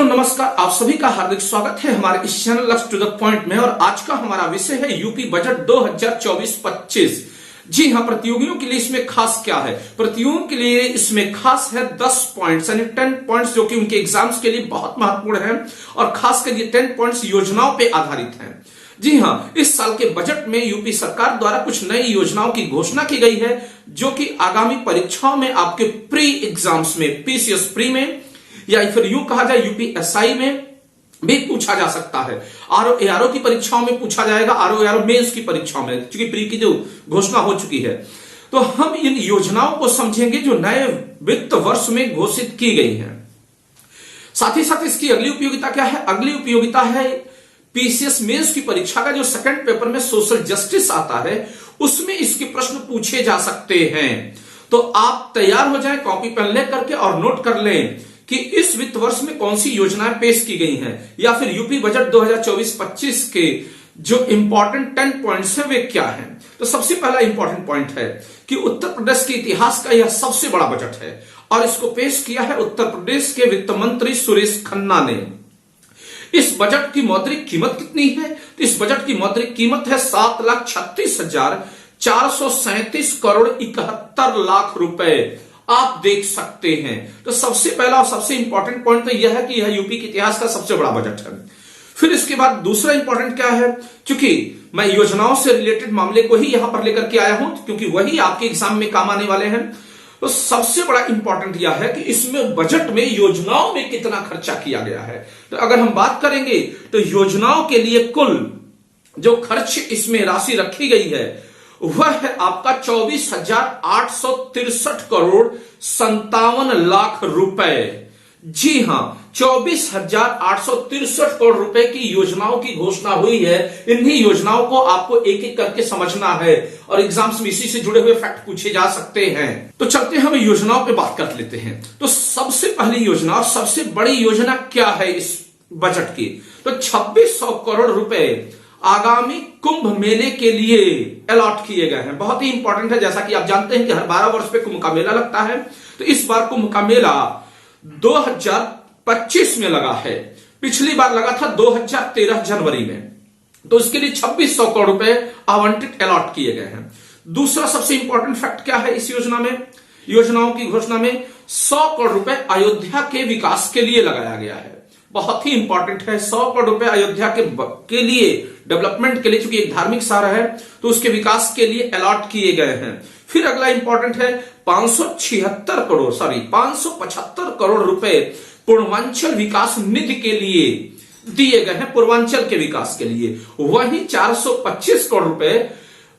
मित्रों नमस्कार, आप सभी का हार्दिक स्वागत है हमारे इस चैनल लक्ष्य टू द पॉइंट में। और आज का हमारा विषय है यूपी बजट 2024-25। जी हां, प्रतियोगियों के लिए इसमें खास क्या है? प्रतियोगियों के लिए इसमें खास है 10 पॉइंट्स यानी 10 पॉइंट्स जो कि उनके एग्जाम्स के लिए बहुत महत्वपूर्ण है और खासकर ये 10 पॉइंट्स योजनाओं पे आधारित हैं। जी हां, इस साल के बजट में यूपी सरकार द्वारा कुछ नई योजनाओं की घोषणा की गई है जो कि आगामी परीक्षाओं में आपके प्री एग्जाम्स में, पीसीएस प्री में या फिर यूं कहा जाए यूपीएसआई में भी पूछा जा सकता है। आरओ एआरओ की परीक्षाओं में पूछा जाएगा, आरओ एआरओ मेंस की परीक्षाओं में, क्योंकि प्री की जो घोषणा हो चुकी है। तो हम इन योजनाओं को समझेंगे जो नए वित्त वर्ष में घोषित की गई हैं। साथ ही साथ इसकी अगली उपयोगिता क्या है? अगली उपयोगिता है पीसीएस मेंस की परीक्षा का जो सेकंड पेपर में सोशल जस्टिस आता है उसमें इसके प्रश्न पूछे जा सकते हैं। तो आप तैयार हो जाएं कॉपी पेन ले करके और नोट कर लें कि इस वित्त वर्ष में कौन सी योजनाएं पेश की गई हैं या फिर यूपी बजट 2024-25 के जो इंपॉर्टेंट 10 पॉइंट्स हैं वे क्या हैं। तो सबसे पहला इंपॉर्टेंट पॉइंट है कि उत्तर प्रदेश के इतिहास का यह सबसे बड़ा बजट है और इसको पेश किया है उत्तर प्रदेश के वित्त मंत्री सुरेश खन्ना ने। इस बजट की मौद्रिक कीमत कितनी है? तो इस बजट की मौद्रिक कीमत है 7,36,437 करोड़ 71 लाख रुपए। आप देख सकते हैं। तो सबसे पहला और सबसे इंपॉर्टेंट पॉइंट तो यह है कि यह यूपी के इतिहास का सबसे बड़ा बजट है। फिर इसके बाद दूसरा इंपॉर्टेंट क्या है? क्योंकि मैं योजनाओं से रिलेटेड मामले को ही यहां पर लेकर के आया हूं क्योंकि वही आपके एग्जाम में काम आने वाले हैं। तो सबसे बड़ा इंपॉर्टेंट यह है कि इसमें बजट में योजनाओं में कितना खर्चा किया गया है। तो अगर हम बात करेंगे तो योजनाओं के लिए कुल जो खर्च इसमें राशि रखी गई है वह है आपका 24,863 करोड़ 57 लाख रुपए। जी हां, 24,863 करोड़ रुपए की योजनाओं की घोषणा हुई है। इन्हीं योजनाओं को आपको एक एक करके समझना है और एग्जाम्स में इसी से जुड़े हुए फैक्ट पूछे जा सकते हैं। तो चलते हैं, हम योजनाओं पे बात कर लेते हैं। तो सबसे पहली योजना और सबसे बड़ी योजना क्या है इस बजट की? तो 2600 करोड़ रुपए आगामी कुंभ मेले के लिए अलॉट किए गए हैं। बहुत ही इंपॉर्टेंट है। जैसा कि आप जानते हैं कि हर 12 वर्ष पे कुंभ का मेला लगता है, तो इस बार कुंभ का मेला 2025 में लगा है। पिछली बार लगा था 2013 जनवरी में। तो इसके लिए 2600 करोड़ रुपए आवंटित अलॉट किए गए हैं। दूसरा सबसे इंपॉर्टेंट फैक्ट क्या है इस योजना में? योजनाओं की घोषणा में 100 करोड़ रुपए अयोध्या के विकास के लिए लगाया गया है। बहुत ही इंपॉर्टेंट है। 100 करोड़ रुपए अयोध्या के लिए, डेवलपमेंट के लिए, चूंकि एक धार्मिक शहर है तो उसके विकास के लिए अलॉट किए गए हैं। फिर अगला इंपॉर्टेंट है 575 करोड़ रुपए पूर्वांचल विकास निधि के लिए दिए गए हैं, पूर्वांचल के विकास के लिए। वहीं 425 करोड़ रुपए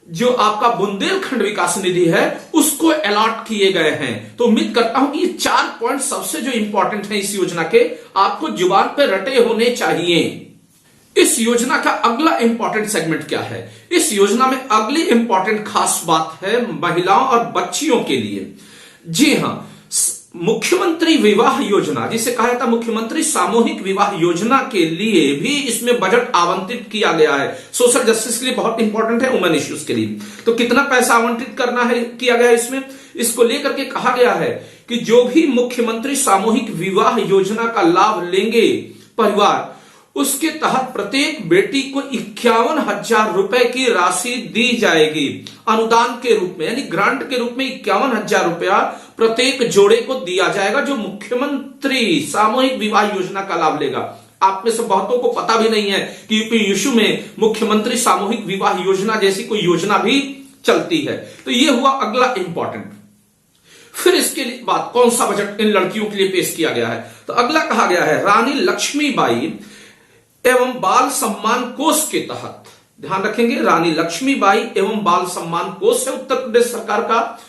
जो आपका बुंदेलखंड विकास निधि है उसको अलॉट किए गए हैं। तो उम्मीद करता हूं कि ये 4 पॉइंट सबसे जो इंपॉर्टेंट है इस योजना के, आपको जुबान पे रटे होने चाहिए। इस योजना का अगला इंपॉर्टेंट सेगमेंट क्या है? इस योजना में अगली इंपॉर्टेंट खास बात है महिलाओं और बच्चियों के लिए। जी हां, मुख्यमंत्री विवाह योजना, जिसे कहा जाता है मुख्यमंत्री सामूहिक विवाह योजना के लिए भी इसमें बजट आवंटित किया गया है। सोशल जस्टिस के लिए बहुत इंपॉर्टेंट है, वुमेन इश्यूज के लिए। तो कितना पैसा आवंटित करना है, किया गया है इसमें? इसको लेकर के कहा गया है कि जो भी मुख्यमंत्री सामूहिक विवाह योजना का लाभ लेंगे परिवार, उसके तहत प्रत्येक बेटी को 51,000 रुपए की राशि दी जाएगी अनुदान के रूप में, यानी ग्रांट के रूप में 51,000 रुपया प्रत्येक जोड़े को दिया जाएगा जो मुख्यमंत्री सामूहिक विवाह योजना का लाभ लेगा। आप में से बहुतों को पता भी नहीं है कि यूपी में मुख्यमंत्री सामूहिक विवाह योजना जैसी कोई योजना भी चलती है। तो यह हुआ अगला इंपॉर्टेंट। फिर इसके बाद कौन सा बजट इन लड़कियों के लिए पेश किया गया है? तो अगला कहा गया है रानी लक्ष्मीबाई एवं बाल सम्मान कोष के तहत, ध्यान रखेंगे, रानी लक्ष्मीबाई एवं बाल सम्मान कोष है उत्तर प्रदेश सरकार का।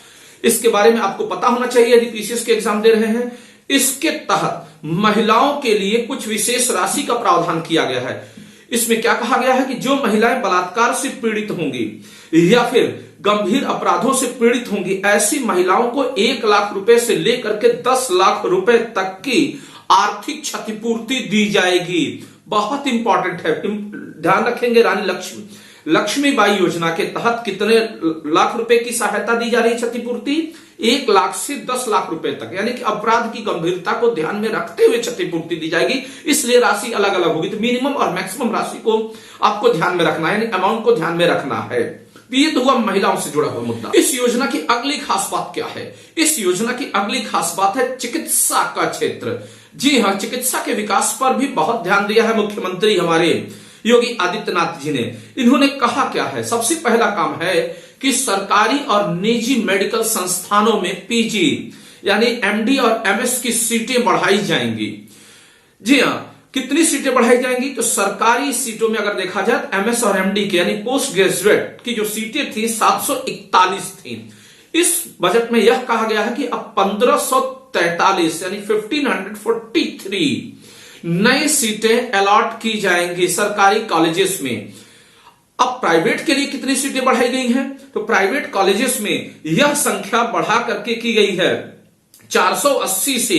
इसके बारे में आपको पता होना चाहिए यदि पीसीएस के एग्जाम दे रहे हैं। इसके तहत महिलाओं के लिए कुछ विशेष राशि का प्रावधान किया गया है। इसमें क्या कहा गया है कि जो महिलाएं बलात्कार से पीड़ित होंगी या फिर गंभीर अपराधों से पीड़ित होंगी, ऐसी महिलाओं को 1 लाख रुपए से लेकर के 10 लाख रुपए तक की आर्थिक क्षतिपूर्ति दी जाएगी। बहुत इंपॉर्टेंट है, ध्यान रखेंगे। रानी लक्ष्मीबाई योजना के तहत कितने लाख रुपए की सहायता दी जा रही है, क्षतिपूर्ति? 1 लाख से 10 लाख रुपए तक, यानी कि अपराध की गंभीरता को ध्यान में रखते हुए क्षतिपूर्ति दी जाएगी, इसलिए राशि अलग अलग होगी। तो मिनिमम और मैक्सिमम राशि को आपको ध्यान में रखना है, यानी अमाउंट को ध्यान में रखना है। ये तो हुआ महिलाओं से जुड़ा हुआ मुद्दा। इस योजना की अगली खास बात क्या है? इस योजना की अगली खास बात है चिकित्सा का क्षेत्र। जी हां, चिकित्सा के विकास पर भी बहुत ध्यान दिया है मुख्यमंत्री हमारे योगी आदित्यनाथ जी ने। इन्होंने कहा क्या है? सबसे पहला काम है कि सरकारी और निजी मेडिकल संस्थानों में पीजी यानी एमडी और एमएस की सीटें बढ़ाई जाएंगी। जी हां, कितनी सीटें बढ़ाई जाएंगी? तो सरकारी सीटों में अगर देखा जाए तो एमएस और एमडी के यानी पोस्ट ग्रेजुएट की जो सीटें थी 741 थी। इस बजट में यह कहा गया है कि अब 1543 यानी 1543 नई सीटें अलॉट की जाएंगी सरकारी कॉलेजेस में। अब प्राइवेट के लिए कितनी सीटें बढ़ाई गई हैं? तो प्राइवेट कॉलेजेस में यह संख्या बढ़ा करके की गई है 480 से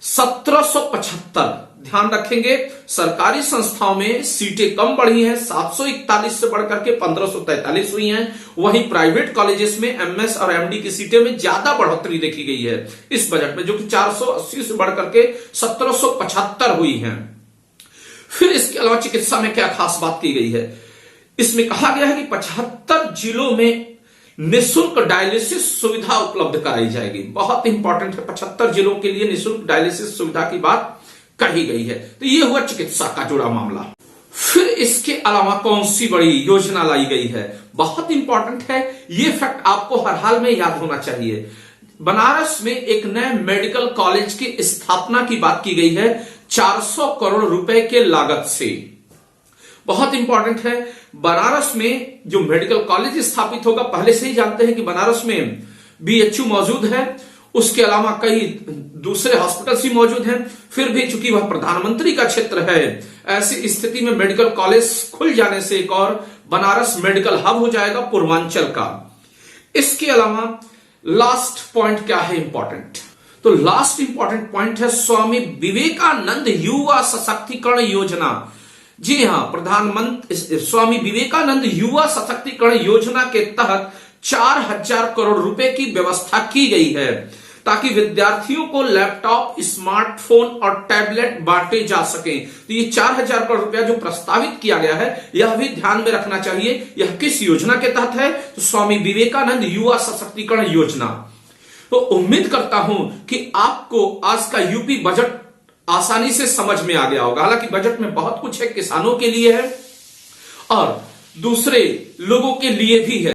1775। ध्यान रखेंगे, सरकारी संस्थाओं में सीटें कम बढ़ी हैं, 741 से बढ़कर के 1543 हुई हैं। वहीं प्राइवेट कॉलेजेस में एमएस और एमडी की सीटें में ज्यादा बढ़ोतरी देखी गई है इस बजट में, जो कि 480 से बढ़कर के 1775 हुई हैं। फिर इसके अलावा चिकित्सा में क्या खास बात की गई है? इसमें कहा गया है कि 75 जिलों में निःशुल्क डायलिसिस सुविधा उपलब्ध कराई जाएगी। बहुत इंपॉर्टेंट है, 75 जिलों के लिए निःशुल्क डायलिसिस सुविधा की बात कही गई है। तो यह हुआ चिकित्सा का जुड़ा मामला। फिर इसके अलावा कौन सी बड़ी योजना लाई गई है? बहुत इंपॉर्टेंट है, यह फैक्ट आपको हर हाल में याद होना चाहिए। बनारस में एक नए मेडिकल कॉलेज की स्थापना की बात की गई है 400 करोड़ रुपए के लागत से। बहुत इंपॉर्टेंट है, बनारस में जो मेडिकल कॉलेज स्थापित होगा, पहले से ही जानते हैं कि बनारस में बीएचयू मौजूद है, उसके अलावा कई दूसरे हॉस्पिटल्स ही मौजूद हैं। फिर भी चूंकि वह प्रधानमंत्री का क्षेत्र है, ऐसी स्थिति में मेडिकल कॉलेज खुल जाने से एक और बनारस मेडिकल हब हो जाएगा पूर्वांचल का। इसके अलावा लास्ट पॉइंट क्या है इंपॉर्टेंट? तो लास्ट इंपॉर्टेंट पॉइंट है स्वामी विवेकानंद युवा सशक्तिकरण योजना। जी हां, प्रधानमंत्री स्वामी विवेकानंद युवा सशक्तिकरण योजना के तहत 4000 करोड़ रुपए की व्यवस्था की गई है ताकि विद्यार्थियों को लैपटॉप, स्मार्टफोन और टैबलेट बांटे जा सके। तो ये 4000 करोड़ रुपया जो प्रस्तावित किया गया है, यह भी ध्यान में रखना चाहिए। यह किस योजना के तहत है? तो स्वामी विवेकानंद युवा सशक्तिकरण योजना। तो उम्मीद करता हूं कि आपको आज का यूपी बजट आसानी से समझ में आ गया होगा। हालांकि बजट में बहुत कुछ है, किसानों के लिए है और दूसरे लोगों के लिए भी है।